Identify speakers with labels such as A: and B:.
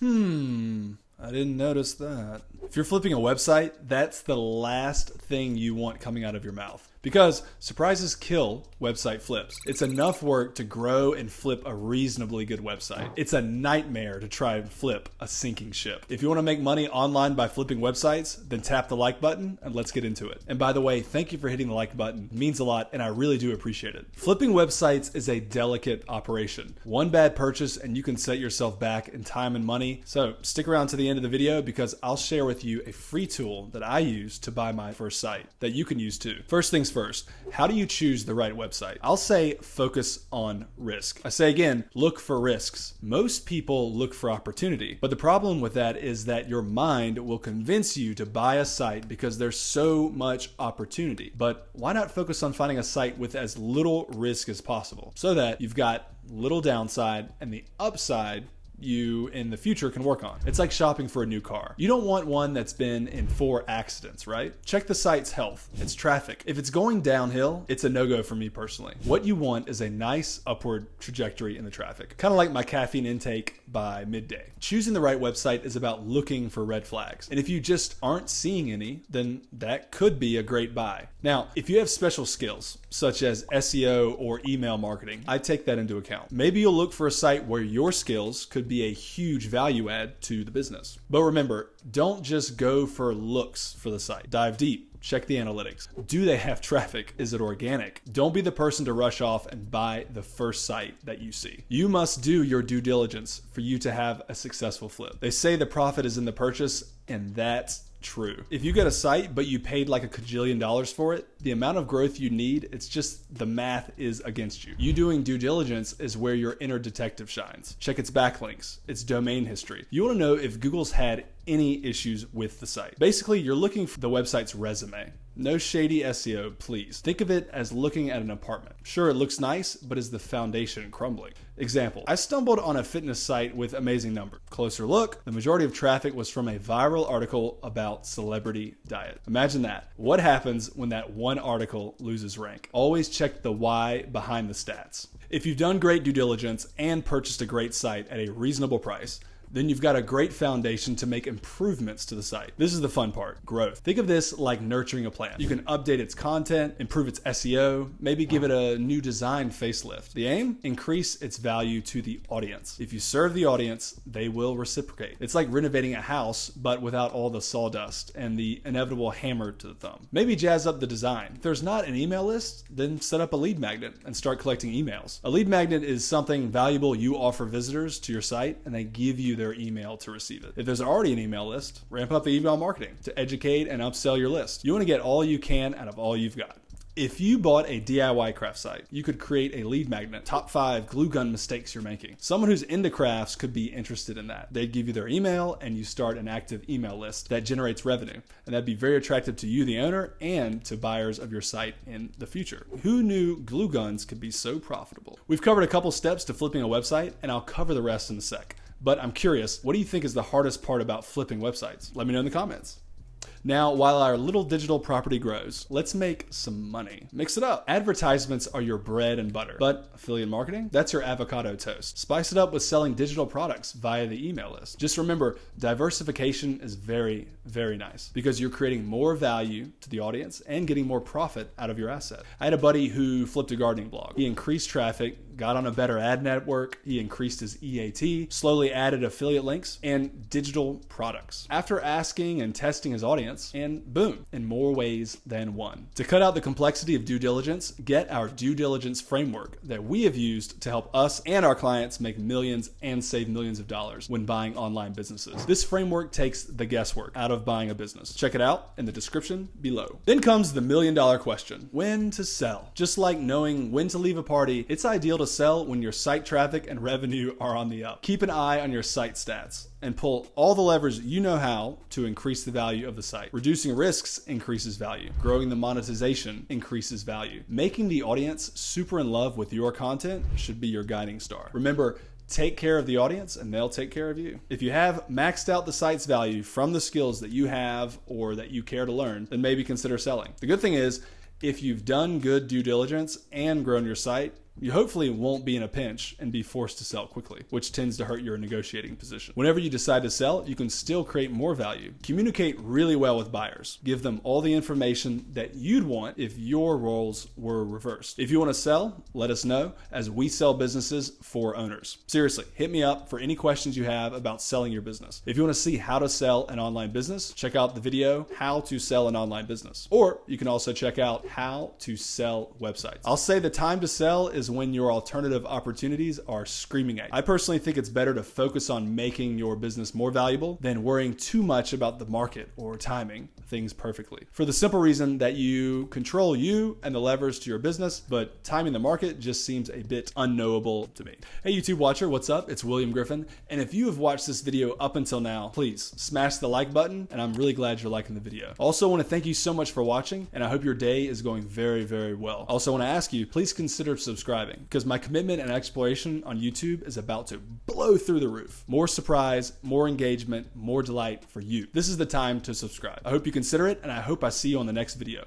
A: I didn't notice that. If you're flipping a website, that's the last thing you want coming out of your mouth. Because surprises kill website flips. It's enough work to grow and flip a reasonably good website. It's a nightmare to try and flip a sinking ship. If you want to make money online by flipping websites, then tap the like button and let's get into it. And by the way, thank you for hitting the like button. It means a lot and I really do appreciate it. Flipping websites is a delicate operation. One bad purchase and you can set yourself back in time and money. So stick around to the end of the video because I'll share with you a free tool that I use to buy my first site that you can use too. First things first, how do you choose the right website? I'll say focus on risk. I say again, look for risks. Most people look for opportunity, but the problem with that is that your mind will convince you to buy a site because there's so much opportunity. But why not focus on finding a site with as little risk as possible so that you've got little downside and the upside you in the future can work on. It's like shopping for a new car. You don't want one that's been in 4 accidents, right? Check the site's health, its traffic. If it's going downhill, it's a no-go for me personally. What you want is a nice upward trajectory in the traffic, kind of like my caffeine intake by midday. Choosing the right website is about looking for red flags. And if you just aren't seeing any, then that could be a great buy. Now, if you have special skills, such as SEO or email marketing, I take that into account. Maybe you'll look for a site where your skills could be a huge value add to the business. But remember, don't just go for looks for the site. Dive deep. Check the analytics. Do they have traffic? Is it organic? Don't be the person to rush off and buy the first site that you see. You must do your due diligence for you to have a successful flip. They say the profit is in the purchase, and that's true. If you get a site but you paid like $1 kajillion for it, the amount of growth you need, it's just the math is against you. You doing due diligence is where your inner detective shines. Check its backlinks, its domain history. You want to know if Google's had any issues with the site. Basically, you're looking for the website's resume. No shady SEO, please. Think of it as looking at an apartment. Sure, it looks nice, but is the foundation crumbling? Example, I stumbled on a fitness site with amazing numbers. Closer look, the majority of traffic was from a viral article about celebrity diet. Imagine that. What happens when that one article loses rank? Always check the why behind the stats. If you've done great due diligence and purchased a great site at a reasonable price, then you've got a great foundation to make improvements to the site. This is the fun part, growth. Think of this like nurturing a plant. You can update its content, improve its SEO, maybe give it a new design facelift. The aim? Increase its value to the audience. If you serve the audience, they will reciprocate. It's like renovating a house, but without all the sawdust and the inevitable hammer to the thumb. Maybe jazz up the design. If there's not an email list, then set up a lead magnet and start collecting emails. A lead magnet is something valuable you offer visitors to your site, and they give you their email to receive it. If there's already an email list, ramp up the email marketing to educate and upsell your list. You want to get all you can out of all you've got. If you bought a DIY craft site, you could create a lead magnet, top 5 glue gun mistakes you're making. Someone who's into crafts could be interested in that. They'd give you their email and you start an active email list that generates revenue. And that'd be very attractive to you, the owner, and to buyers of your site in the future. Who knew glue guns could be so profitable? We've covered a couple steps to flipping a website and I'll cover the rest in a sec. But I'm curious, what do you think is the hardest part about flipping websites? Let me know in the comments. Now, while our little digital property grows, let's make some money. Mix it up. Advertisements are your bread and butter, but affiliate marketing, that's your avocado toast. Spice it up with selling digital products via the email list. Just remember, diversification is very, very nice because you're creating more value to the audience and getting more profit out of your asset. I had a buddy who flipped a gardening blog. He increased traffic, got on a better ad network, he increased his EAT, slowly added affiliate links and digital products. After asking and testing his audience, and boom, in more ways than one. To cut out the complexity of due diligence, get our due diligence framework that we have used to help us and our clients make millions and save millions of dollars when buying online businesses. This framework takes the guesswork out of buying a business. Check it out in the description below. Then comes the $1 million question, when to sell. Just like knowing when to leave a party, it's ideal to sell when your site traffic and revenue are on the up. Keep an eye on your site stats and pull all the levers you know how to increase the value of the site. Reducing risks increases value. Growing the monetization increases value. Making the audience super in love with your content should be your guiding star. Remember, take care of the audience and they'll take care of you. If you have maxed out the site's value from the skills that you have or that you care to learn, then maybe consider selling. The good thing is, if you've done good due diligence and grown your site, You hopefully won't be in a pinch and be forced to sell quickly, which tends to hurt your negotiating position. Whenever you decide to sell, you can still create more value. Communicate really well with buyers. Give them all the information that you'd want if your roles were reversed. If you want to sell, let us know, as we sell businesses for owners. Seriously, hit me up for any questions you have about selling your business. If you want to see how to sell an online business, check out the video, How to Sell an Online Business. Or you can also check out How to Sell Websites. I'll say the time to sell is when your alternative opportunities are screaming at you. I personally think it's better to focus on making your business more valuable than worrying too much about the market or timing things perfectly. For the simple reason that you control you and the levers to your business, but timing the market just seems a bit unknowable to me. Hey YouTube watcher, what's up? It's William Griffin. And if you have watched this video up until now, please smash the like button, and I'm really glad you're liking the video. Also want to thank you so much for watching, and I hope your day is going very, very well. Also want to ask you, please consider subscribing, because my commitment and exploration on YouTube is about to blow through the roof. More surprise, more engagement, more delight for you. This is the time to subscribe. I hope you consider it, and I hope I see you on the next video.